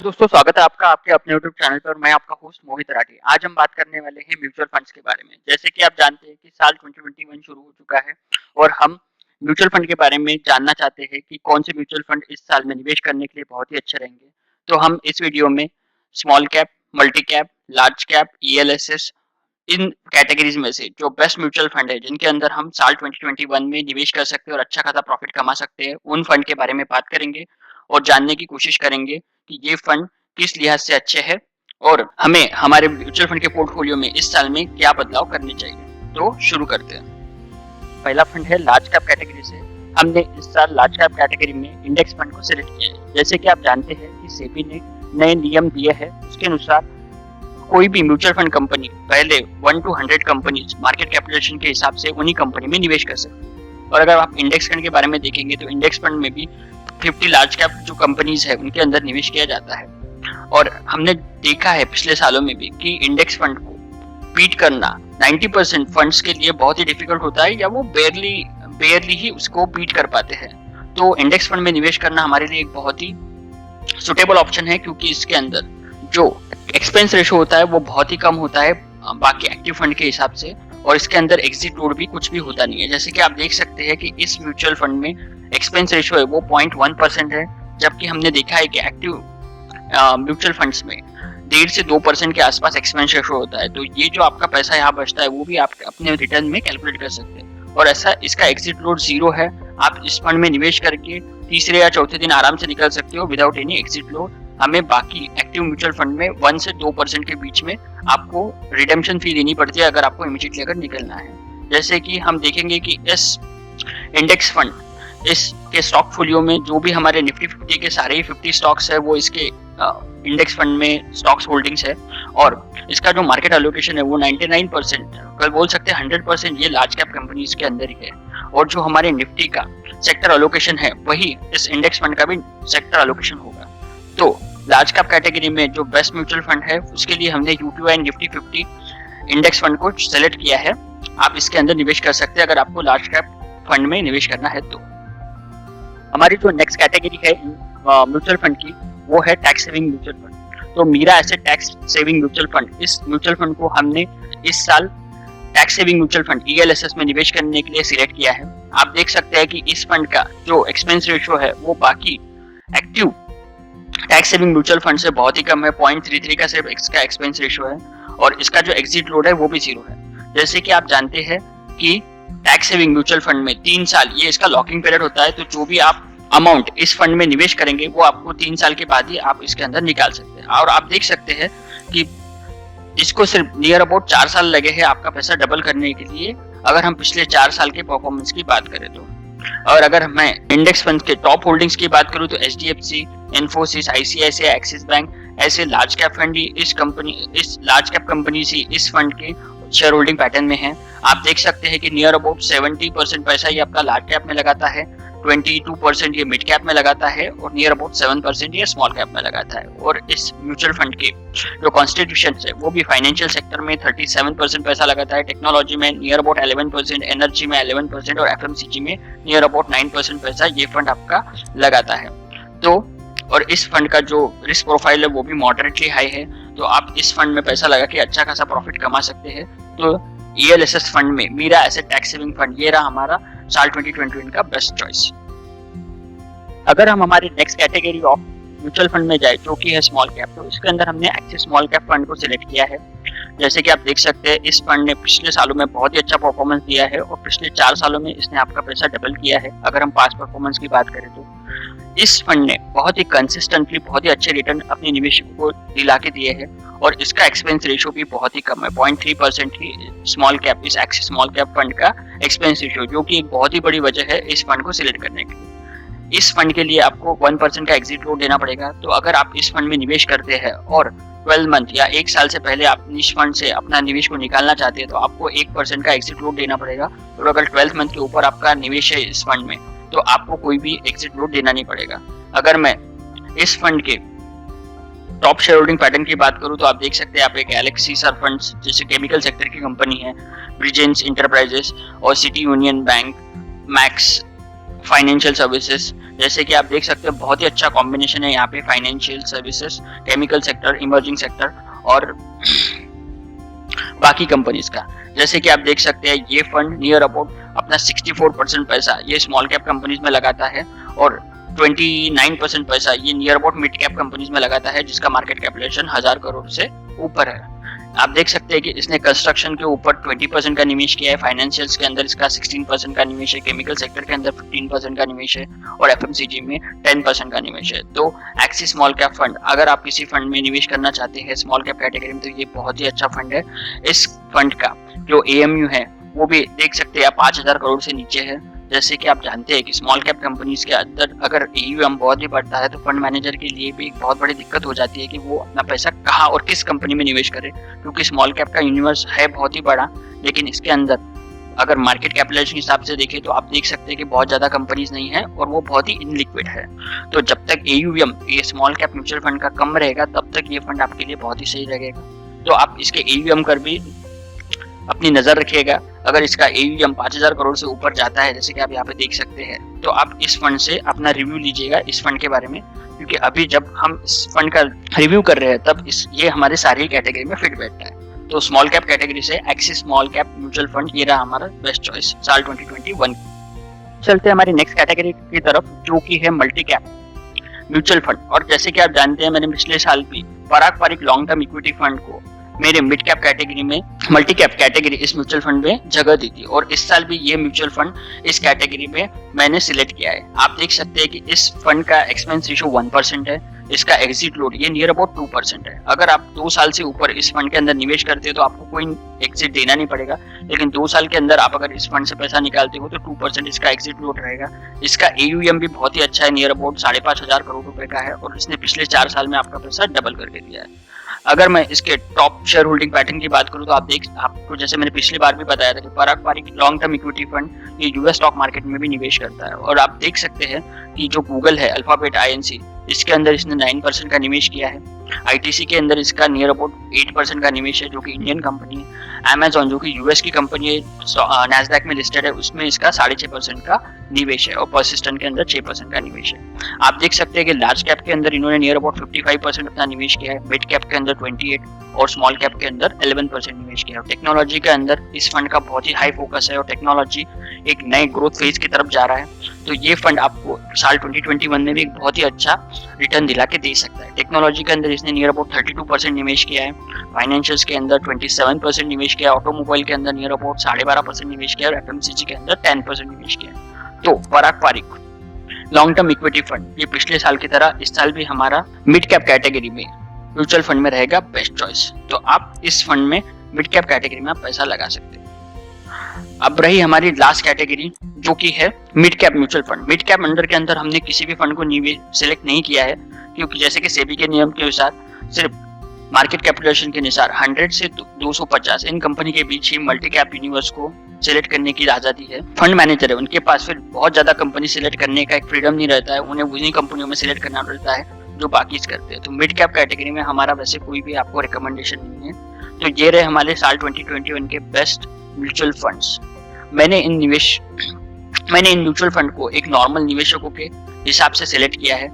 दोस्तों, स्वागत है आपका आपके अपने यूट्यूब चैनल पर। मैं आपका होस्ट मोहित राठी। आज हम बात करने वाले हैं म्यूचुअल फंड्स के बारे में। जैसे कि आप जानते हैं कि साल 2021 शुरू हो चुका है और हम म्यूचुअल फंड के बारे में जानना चाहते हैं कि कौन से म्यूचुअल फंड इस साल में निवेश करने के लिए बहुत ही अच्छे रहेंगे। तो हम इस वीडियो में small cap, multi cap, large cap, ELSS इन कैटेगरीज में से जो बेस्ट म्यूचुअल फंड है जिनके अंदर हम साल 2021 में निवेश कर सकते हैं और अच्छा खासा प्रॉफिट कमा सकते हैं, उन फंड के बारे में बात करेंगे और जानने की कोशिश करेंगे कि ये फंड किस लिहाज से अच्छे हैं और हमें हमारे म्यूचुअल फंड के पोर्टफोलियो में इस साल में क्या बदलाव करने चाहिए। तो शुरू करते हैं। पहला फंड है लार्ज कैप कैटेगरी से। हमने इस साल लार्ज कैप कैटेगरी में इंडेक्स फंड को सिलेक्ट किया है। जैसे कि आप जानते हैं कि सेबी ने नए नियम दिए हैं, उसके अनुसार कोई भी म्यूचुअल फंड कंपनी पहले 1 to 100 कंपनीज मार्केट कैपिटलाइजेशन के हिसाब से उन्हीं कंपनी में निवेश कर सकते हैं। और अगर आप इंडेक्स फंड के बारे में देखेंगे तो इंडेक्स फंड में भी 50 लार्ज कैप जो कंपनीज है उनके अंदर निवेश किया जाता है। और हमने देखा है पिछले सालों में भी कि इंडेक्स फंड को बीट करना 90% फंड्स के लिए बहुत ही डिफिकल्ट होता है या वो बेयरली ही उसको बीट कर पाते हैं। तो इंडेक्स फंड में निवेश करना हमारे लिए एक बहुत ही सुटेबल ऑप्शन है, क्योंकि इसके अंदर जो एक्सपेंस रेशो होता है वो बहुत ही कम होता है बाकी एक्टिव फंड के हिसाब से, और इसके अंदर एग्जिट लोड भी कुछ भी होता नहीं है। जैसे कि आप देख सकते हैं कि इस म्यूचुअल फंड में एक्सपेंस रेशो है वो 0.1% है, जबकि हमने देखा है कि एक्टिव म्यूचुअल फंड्स में 1.5 से 2% के आसपास एक्सपेंस रेशो होता है। तो ये जो आपका पैसा यहाँ बचता है वो भी आप अपने रिटर्न में कैलकुलेट कर सकते हैं, और ऐसा इसका एग्जिट लोड 0 है। आप इस फंड में निवेश करके तीसरे या चौथे दिन आराम से निकल सकते हो विदाउट एनी एग्जिट लोड। हमें बाकी एक्टिव म्यूचुअल फंड में 1 से 2% के बीच में आपको रिडेम्पशन फी देनी पड़ती है अगर आपको इमीडिएटली अगर निकलना है। जैसे कि हम देखेंगे कि इस इंडेक्स फंड इसके स्टॉक फोलियो में जो भी हमारे निफ्टी 50 के सारे ही 50 स्टॉक्स है वो इसके इंडेक्स फंड में स्टॉक्स होल्डिंग्स है, और इसका जो मार्केट एलोकेशन है वो 99%, कल बोल सकते हैं 100% ये लार्ज कैप कंपनीज के अंदर ही है। और जो हमारे निफ्टी का सेक्टर एलोकेशन है वही इस इंडेक्स फंड का भी सेक्टर एलोकेशन होगा। तो लार्ज कैप कैटेगरी में जो बेस्ट म्यूचुअल फंड है उसके लिए हमने UTI निफ्टी 50 इंडेक्स फंड को सेलेक्ट किया है। आप इसके अंदर निवेश कर सकते हैं अगर आपको लार्ज कैप फंड में निवेश करना है। तो हमारी जो नेक्स्ट कैटेगरी है म्यूचुअल फंड की वो है टैक्स सेविंग म्यूचुअल फंड। तो Mirae Asset tax saving mutual fund, इस म्यूचुअल फंड को हमने इस साल tax saving mutual fund ELSS में निवेश करने के लिए सिलेक्ट किया है। आप देख सकते हैं कि इस फंड का जो एक्सपेंस रेशियो है वो बाकी active tax saving mutual fund से बहुत ही कम है। 0.33 का सिर्फ इसका एक्सपेंस रेशियो है, और इसका जो एग्जिट लोड है वो भी 0 है। जैसे कि आप जानते हैं कि टैक्स सेविंग म्यूचुअल फंड में 3 साल ये इसका लॉकिंग पीरियड होता है। तो जो भी आप अमाउंट इस फंड में निवेश करेंगे वो आपको 3 साल के बाद ही आप इसके अंदर निकाल सकते हैं। और आप देख सकते हैं कि इसको सिर्फ नियर अबाउट 4 साल लगे हैं आपका पैसा डबल करने के लिए, अगर हम पिछले 4 साल के परफॉर्मेंस की बात करें तो। और अगर मैं इंडेक्स फंड के टॉप होल्डिंग्स की बात करूं तो HDFC, Infosys, ICICI, axis bank ऐसे लार्ज कैप फंड ही इस लार्ज कैप कंपनी ही इस फंड के शेयर होल्डिंग पैटर्न में है। आप देख सकते हैं कि नियर अबाउट 70% पैसा ये आपका लार्ज कैप में लगाता है, 22% ये मिड कैप में लगाता है, और नियर अबाउट 7% ये स्मॉल कैप में लगाता है। और इस म्यूचुअल फंड के जो कॉन्स्टिट्यूशन है वो भी फाइनेंशियल सेक्टर में 37% पैसा लगाता है, टेक्नोलॉजी में नियर अबाउट 11%, एनर्जी में 11% और FMCG में नियर अबाउट 9% पैसा ये फंड आपका लगाता है। तो और इस फंड का जो रिस्क प्रोफाइल है वो भी मॉडरेटली हाई है, तो आप इस फंड में पैसा लगा के अच्छा खासा प्रॉफिट कमा सकते हैं। तो ELSS फंड में Mirae Asset tax saving fund ये रहा हमारा साल 2021 का बेस्ट चॉइस। अगर हम हमारे next category of mutual fund में जाए जो कि है स्मॉल कैप, तो इसके अंदर हमने एक्सिस स्मॉल कैप फंड को सिलेक्ट किया है। जैसे कि आप देख सकते हैं इस फंड ने पिछले सालों में बहुत ही अच्छा परफॉर्मेंस दिया है, और पिछले 4 सालों में इसने आपका पैसा डबल किया है अगर हम पास्ट परफॉर्मेंस की बात करें तो। इस फंड ने बहुत ही कंसिस्टेंटली बहुत ही अच्छे रिटर्न अपने निवेशकों को दिला के दिए हैं, और इसका एक्सपेंस रेशियो भी बहुत ही कम है, 0.3% ही स्मॉल कैप इस एक्सिस स्मॉल कैप फंड का एक्सपेंस रेशियो, जो कि एक बहुत ही बड़ी वजह है इस फंड को सिलेक्ट करने के लिए। इस फंड के लिए आपको 1% का एग्जिट लोड देना पड़ेगा। तो अगर आप इस फंड में निवेश करते हैं और 12 मंथ या 1 साल से पहले आप इस फंड से अपना निवेश को निकालना चाहते हैं तो आपको 1% का एग्जिट लोड देना पड़ेगा। और अगर 12 मंथ के ऊपर आपका निवेश है इस फंड में तो आपको कोई भी एग्जिट लोड देना नहीं पड़ेगा। अगर मैं इस फंड के टॉप शेयर होल्डिंग पैटर्न की बात करूं तो आप देख सकते हैं आप एक गैलेक्सी सर फंड्स जैसे केमिकल सेक्टर की कंपनी है, ब्रिजेंस इंटरप्राइजेस और city union bank, max financial services, जैसे कि आप देख सकते हो बहुत ही अच्छा कॉम्बिनेशन है यहाँ पे financial services, chemical sector, emerging sector और बाकी कंपनीज का। जैसे कि आप देख सकते हैं ये फंड नियर अबाउट अपना 64% पैसा ये स्मॉल कैप कंपनीज में लगाता है और 29% पैसा ये near about mid cap companies में लगाता है जिसका मार्केट कैपिटलाइजेशन 1000 करोड़ से ऊपर है। आप देख सकते हैं कि इसने कंस्ट्रक्शन के ऊपर 20% का निवेश किया है, फाइनेंशियल्स के अंदर इसका 16% का निवेश है, केमिकल सेक्टर के अंदर 15% का निवेश है और एफएमसीजी में 10% का निवेश है। तो एक्सिस स्मॉल कैप फंड, अगर आप किसी फंड में निवेश करना चाहते हैं स्मॉल कैप कैटेगरी में, तो ये बहुत ही अच्छा फंड है। इस फंड का जो एएमयू है वो भी देख सकते हैं आप 5000 करोड़ से नीचे है। जैसे कि आप जानते हैं कि स्मॉल कैप कंपनीज के अंदर अगर एयूएम बहुत ही बढ़ता है तो फंड मैनेजर के लिए भी एक बहुत बड़ी दिक्कत हो जाती है कि वो अपना पैसा कहाँ और किस कंपनी में निवेश करे, क्योंकि स्मॉल कैप का यूनिवर्स है बहुत ही बड़ा, लेकिन इसके अंदर अगर मार्केट कैपिटलाइजेशन के हिसाब से देखें तो आप देख सकते हैं कि बहुत ज्यादा कंपनीज नहीं है और वो बहुत ही इनलिक्विड है। तो जब तक एयूएम ये स्मॉल कैप म्यूचुअल फंड का कम रहेगा तब तक ये फंड आपके लिए बहुत ही सही रहेगा। तो आप इसके एयूएम कर भी अपनी नजर रखिएगा। अगर इसका एयूएम 5000 करोड़ से ऊपर जाता है जैसे कि आप यहाँ पे देख सकते हैं, तो आप इस फंड से अपना रिव्यू लीजिएगा इस फंड के बारे में, क्योंकि अभी जब हम इस फंड का रिव्यू कर रहे हैं तब ये हमारे सारी कैटेगरी में फिट बैठता है। तो स्मॉल कैप कैटेगरी से axis small cap mutual fund ये रहा हमारा बेस्ट चॉइस साल 2021। चलते हैं हमारी नेक्स्ट कैटेगरी की तरफ जो कि है मल्टी कैप म्यूचुअल फंड। और जैसे कि आप जानते हैं मैंने पिछले साल भी Parag Parikh long term equity fund को मेरे मिड कैप कैटेगरी में मल्टी कैप कैटेगरी इस म्यूचुअल फंड में जगह दी थी और इस साल भी ये म्यूचुअल फंड इस कैटेगरी में मैंने सिलेक्ट किया है। आप देख सकते हैं कि इस फंड का एक्सपेंस रेशियो 1% है, इसका एग्जिट लोड ये नियर अबाउट 2% है। अगर आप 2 साल से ऊपर इस फंड के अंदर निवेश करते हो तो आपको कोई एग्जिट देना नहीं पड़ेगा, लेकिन 2 साल के अंदर आप अगर इस फंड से पैसा निकालते हो तो 2% इसका एग्जिट लोड रहेगा। इसका एयूएम भी बहुत ही अच्छा है, नियर अबाउट 5500 करोड़ रुपए का है और इसने पिछले 4 साल में आपका पैसा डबल करके दिया है। अगर मैं इसके टॉप शेयर होल्डिंग पैटर्न की बात करूं तो आपको जैसे मैंने पिछली बार भी बताया था कि Parag Parikh long term equity fund ये यूएस स्टॉक मार्केट में भी निवेश करता है और आप देख सकते हैं कि जो गूगल है अल्फाबेट INC इसके अंदर इसने 9% का निवेश किया है। ITC के अंदर इसका नियर अबाउट 8% का निवेश है जो कि इंडियन कंपनी है। Amazon जो कि यूएस की कंपनी है, नैस्डैक में लिस्टेड है, उसमें इसका 6.5% का निवेश है और पर्सिस्टेंट के अंदर 6% का निवेश है। आप देख सकते हैं कि लार्ज कैप के अंदर इन्होंने नियर अबाउट 55% अपना निवेश किया है, मिड कैप के अंदर 28% और स्मॉल कैप के अंदर 11% निवेश किया है। टेक्नोलॉजी के अंदर इस फंड का बहुत ही हाई फोकस है और टेक्नोलॉजी एक नए ग्रोथ फेज की तरफ जा रहा है। तो ये फंड आपको साल 2021 में भी एक बहुत ही अच्छा रिटर्न दिला के दे सकता है। टेक्नोलॉजी के अंदर इसने नियर अबाउट 32% निवेश किया है, फाइनेंशियल्स के अंदर 27% निवेश किया है, ऑटोमोबाइल के अंदर नियर अबाउट 12.5% निवेश किया है और एफएमसीजी के अंदर 10% निवेश किया है। तो Parag Parikh long term equity fund ये पिछले साल की तरह इस साल भी हमारा मिड कैप कैटेगरी में म्यूचुअल फंड में रहेगा बेस्ट चॉइस। तो आप इस फंड में मिड कैप कैटेगरी में आप पैसा लगा सकते हैं। अब रही हमारी लास्ट कैटेगरी जो कि है mid cap mutual fund. Mid cap under के अंदर हमने किसी भी फंड को सिलेक्ट नहीं किया है, क्योंकि जैसे कि सेबी के नियम के अनुसार सिर्फ मार्केट कैपिटलाइजेशन के अनुसार 100 से 250 इन कंपनी के बीच ही मल्टी कैप यूनिवर्स को सिलेक्ट करने की आजादी है। फंड मैनेजर है उनके पास फिर बहुत ज्यादा कंपनी सिलेक्ट करने का एक फ्रीडम नहीं रहता है, उन्हें उन्हीं कंपनियों में सिलेक्ट करना रहता है जो बाकी करते हैं। तो मिड कैप कैटेगरी में हमारा वैसे कोई भी आपको रिकमेंडेशन नहीं है। तो ये रहे हमारे साल 2021 के बेस्ट म्यूचुअल फंड्स। मैंने इन म्यूचुअल फंड को एक नॉर्मल निवेशकों के हिसाब से सिलेक्ट किया है।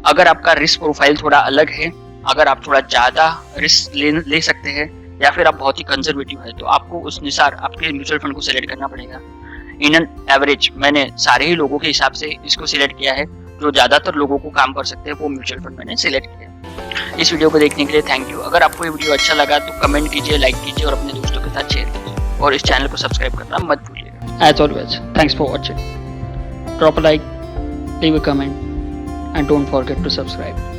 अगर आपका रिस्क प्रोफाइल थोड़ा अलग है, अगर आप थोड़ा ज्यादा रिस्क ले सकते हैं या फिर आप बहुत ही कंजर्वेटिव है, तो आपको उस अनुसार आपके म्यूचुअल फंड को सिलेक्ट करना पड़ेगा। इन एन एवरेज मैंने सारे ही लोगों के हिसाब से इसको सिलेक्ट किया है, जो ज्यादातर लोगों को काम कर सकते हैं वो म्यूचुअल फंड मैंने सिलेक्ट किया। इस वीडियो को देखने के लिए थैंक यू। अगर आपको ये वीडियो अच्छा लगा तो कमेंट कीजिए, लाइक कीजिए और अपने दोस्तों के साथ शेयर कीजिए और इस चैनल को सब्सक्राइब करना मत भूलिएगा। As always thanks for watching. Drop a like, leave a comment and don't forget to subscribe.